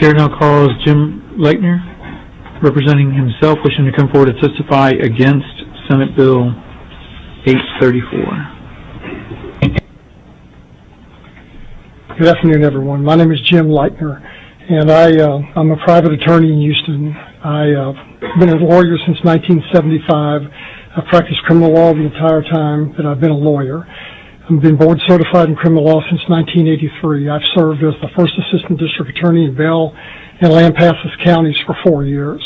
chair now calls Jim Leitner, representing himself, wishing to come forward to testify against Senate Bill 834. Good afternoon, everyone. My name is Jim Leitner, and I'm a private attorney in Houston. I've been a lawyer since 1975. I've practiced criminal law the entire time that I've been a lawyer. I've been board certified in criminal law since 1983. I've served as the first assistant district attorney in Bell and Lampasas counties for 4 years.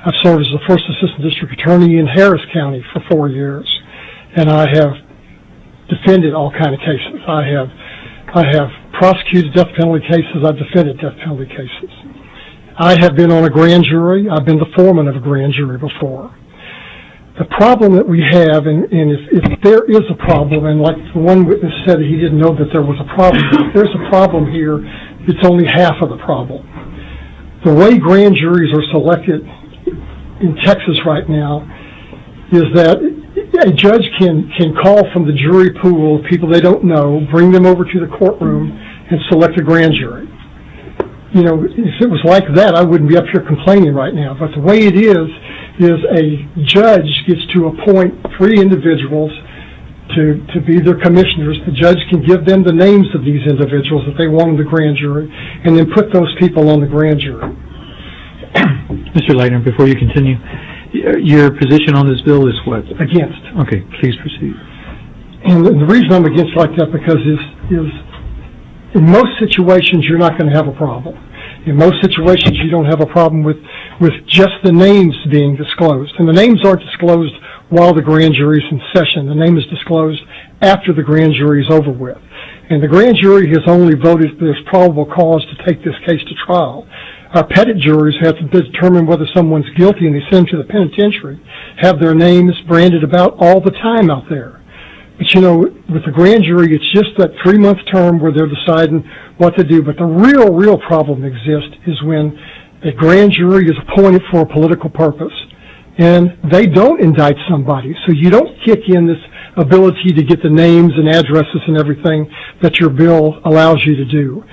I've served as the first assistant district attorney in Harris County for 4 years, and I have defended all kinds of cases. I have prosecuted death penalty cases. I've defended death penalty cases. I have been on a grand jury. I've been the foreman of a grand jury before. The problem that we have, and if there is a problem, and like the one witness said he didn't know that there was a problem, if there's a problem here, it's only half of the problem. The way grand juries are selected in Texas right now is that a judge can call from the jury pool of people they don't know, bring them over to the courtroom, and select a grand jury. You know, if it was like that, I wouldn't be up here complaining right now. But the way it is a judge gets to appoint 3 individuals to be their commissioners. The judge can give them the names of these individuals that they want in the grand jury, and then put those people on the grand jury. Mr. Leitner, before you continue, your position on this bill is what? Against. Okay, please proceed. And the reason I'm against like that because is in most situations you're not going to have a problem. In most situations you don't have a problem with just the names being disclosed. And the names aren't disclosed while the grand jury is in session. The name is disclosed after the grand jury is over with. And the grand jury has only voted if there's probable cause to take this case to trial. Our pettit juries have to determine whether someone's guilty, and they send them to the penitentiary, have their names branded about all the time out there. But you know, with the grand jury, it's just that 3-month term where they're deciding what to do. But the real problem exists is when a grand jury is appointed for a political purpose and they don't indict somebody. So you don't kick in this ability to get the names and addresses and everything that your bill allows you to do.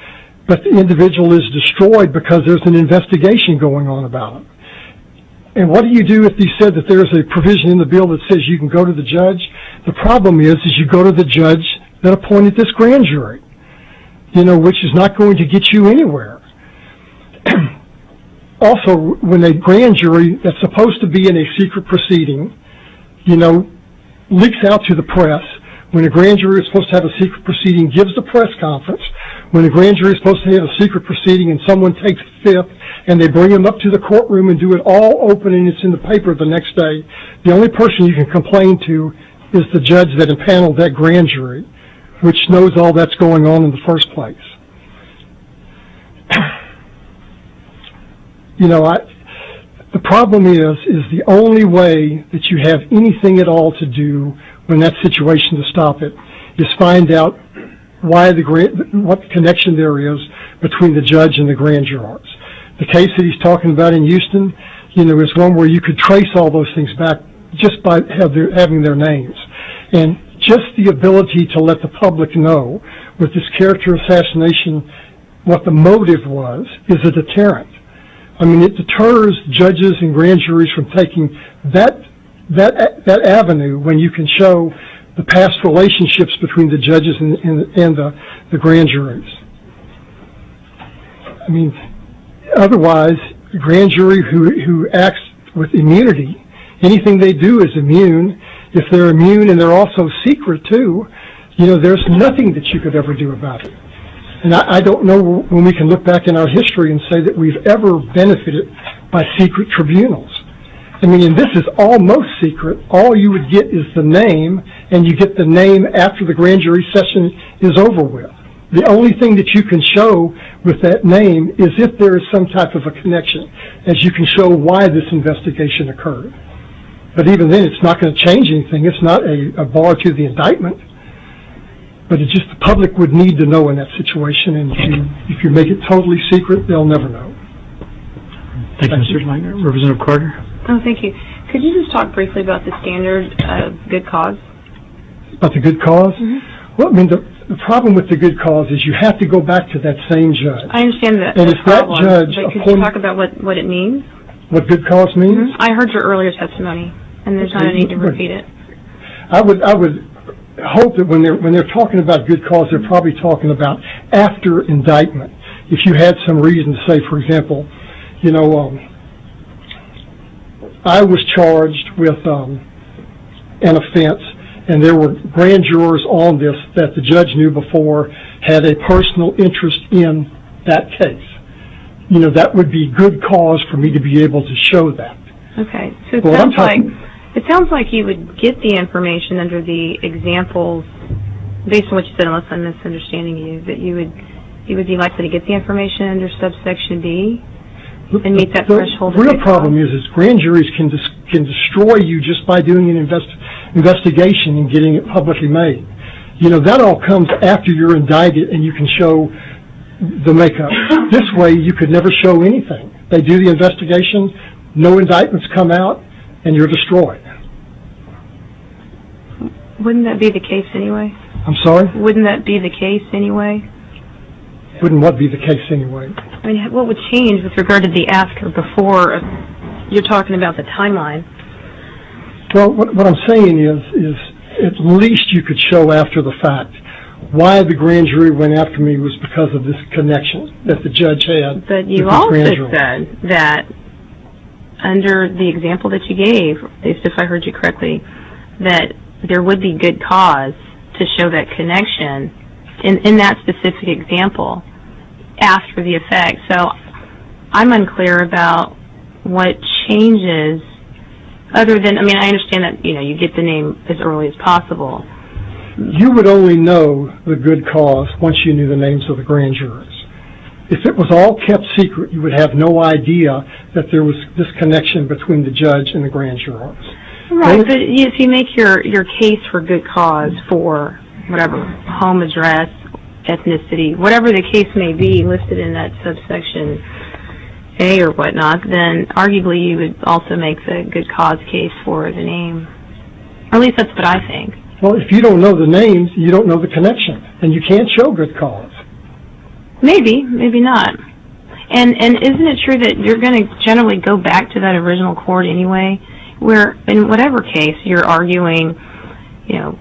But the individual is destroyed because there's an investigation going on about it. And what do you do if you said that there's a provision in the bill that says you can go to the judge? The problem is you go to the judge that appointed this grand jury, you know, which is not going to get you anywhere. Also, when a grand jury that's supposed to be in a secret proceeding, you know, leaks out to the press, when a grand jury is supposed to have a secret proceeding, gives the press conference, when a grand jury is supposed to have a secret proceeding and someone takes fifth and they bring them up to the courtroom and do it all open and it's in the paper the next day, the only person you can complain to is the judge that impaneled that grand jury, which knows all that's going on in the first place. You know, the problem is the only way that you have anything at all to do when that situation to stop it is find out what the connection there is between the judge and the grand jurors. The case that he's talking about in Houston, you know, is one where you could trace all those things back just by having their names. And just the ability to let the public know with this character assassination what the motive was is a deterrent. I mean, it deters judges and grand juries from taking that avenue when you can show the past relationships between the judges and the grand juries. I mean, otherwise, a grand jury who acts with immunity, anything they do is immune. If they're immune and they're also secret too, you know, there's nothing that you could ever do about it. And I don't know when we can look back in our history and say that we've ever benefited by secret tribunals. I mean, and this is almost secret. All you would get is the name, and you get the name after the grand jury session is over with. The only thing that you can show with that name is if there is some type of a connection, as you can show why this investigation occurred. But even then, it's not going to change anything. It's not a bar to the indictment. But it's just the public would need to know in that situation, and if you make it totally secret, they'll never know. Thank you, Mr. Leitner. Representative Carter. Oh, thank you. Could you just talk briefly about the standard of good cause? About the good cause? Mm-hmm. Well, I mean, The problem with the good cause is you have to go back to that same judge. I understand that. And if that judge but could you talk about what it means? What good cause means? I heard your earlier testimony, and there's not a need to repeat it. I would hope that when they're talking about good cause, they're probably talking about after indictment. If you had some reason to say, for example, you know, I was charged with an offense, and there were grand jurors on this that the judge knew before had a personal interest in that case. You know, that would be good cause for me to be able to show that. Okay, so it sounds like you would get the information under the examples, based on what you said, unless I'm misunderstanding you, that you would be likely to get the information under subsection B and meet that threshold. The real problem is grand juries can destroy you just by doing an investigation and getting it publicly made. You know, that all comes after you're indicted and you can show the makeup. This way, you could never show anything. They do the investigation, no indictments come out, and you're destroyed. Wouldn't that be the case anyway? I'm sorry? Wouldn't that be the case anyway? Wouldn't what be the case anyway? I mean, what would change with regard to the after, before? You're talking about the timeline. Well, what I'm saying is at least you could show after the fact. Why the grand jury went after me was because of this connection that the judge had. But you also said that under the example that you gave, if I heard you correctly, that there would be good cause to show that connection in that specific example after the effect. So I'm unclear about what changes other than, I mean, I understand that, you know, you get the name as early as possible. You would only know the good cause once you knew the names of the grand jurors. If it was all kept secret, you would have no idea that there was this connection between the judge and the grand jurors. Right, but if you make your case for good cause for whatever, home address, ethnicity, whatever the case may be listed in that subsection A or whatnot, then arguably you would also make the good cause case for the name. Or at least that's what I think. Well, if you don't know the names, you don't know the connection, and you can't show good cause. Maybe, maybe not. And isn't it true that you're going to generally go back to that original court anyway, where in whatever case you're arguing, you know,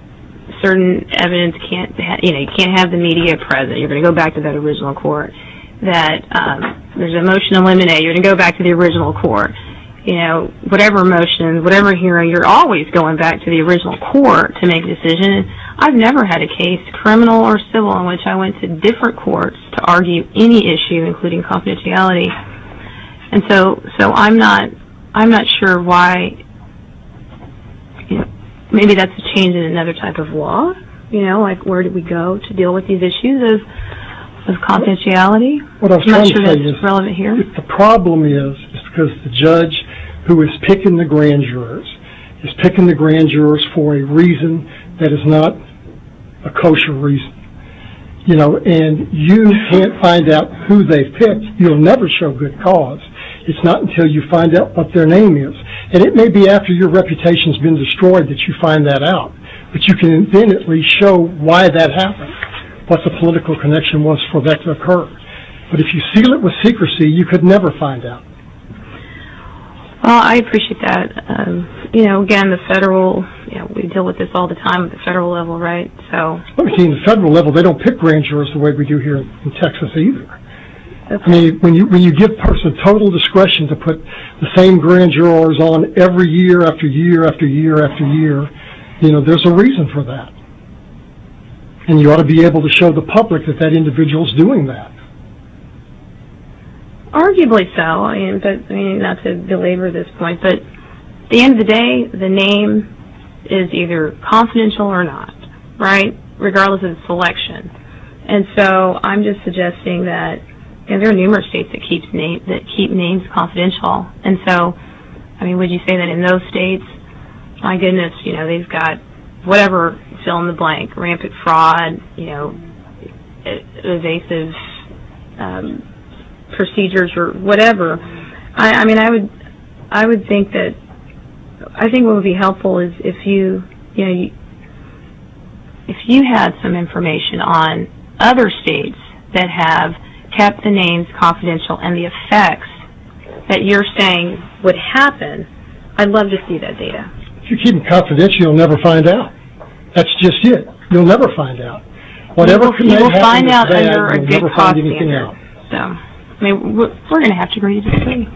certain evidence can't, you can't have the media present. You're going to go back to that original court. That there's a motion to eliminate. You're going to go back to the original court. You know, whatever motions, whatever hearing, you're always going back to the original court to make a decision. I've never had a case, criminal or civil, in which I went to different courts to argue any issue, including confidentiality. And so I'm not sure why. You know, maybe that's a change in another type of law. You know, like where do we go to deal with these issues of confidentiality? What I was trying to say is, relevant here. The problem is because the judge who is picking the grand jurors is picking the grand jurors for a reason that is not a kosher reason. You know, and you can't find out who they've picked. You'll never show good cause. It's not until you find out what their name is. And it may be after your reputation's been destroyed that you find that out. But you can then at least show why that happened, what the political connection was for that to occur. But if you seal it with secrecy, you could never find out. Well, I appreciate that. You know, again, the federal, you know, we deal with this all the time at the federal level, right? So. Let me see, in the federal level, they don't pick grand jurors the way we do here in Texas either. Okay. I mean, when you give a person total discretion to put the same grand jurors on every year after year after year after year, you know, there's a reason for that. And you ought to be able to show the public that that individual's doing that. Arguably so. I mean, not to belabor this point, but at the end of the day, the name is either confidential or not, right? Regardless of the selection. And so I'm just suggesting that, you know, there are numerous states that keep names confidential. And so, I mean, would you say that in those states, my goodness, you know, they've got whatever, fill in the blank, rampant fraud, you know, evasive procedures or whatever. I mean, I would think that, I think what would be helpful is if you if you had some information on other states that have kept the names confidential and the effects that you're saying would happen, I'd love to see that data. If you keep them confidential, you'll never find out. That's just it. You'll never find out. Whatever You will find out bad, under a you'll good never cost find anything standard. out. So, I mean, we're going to have to agree to disagree.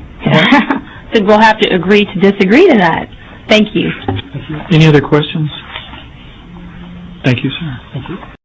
So we'll have to agree to disagree to that. Thank you. Any other questions? Thank you, sir. Thank you.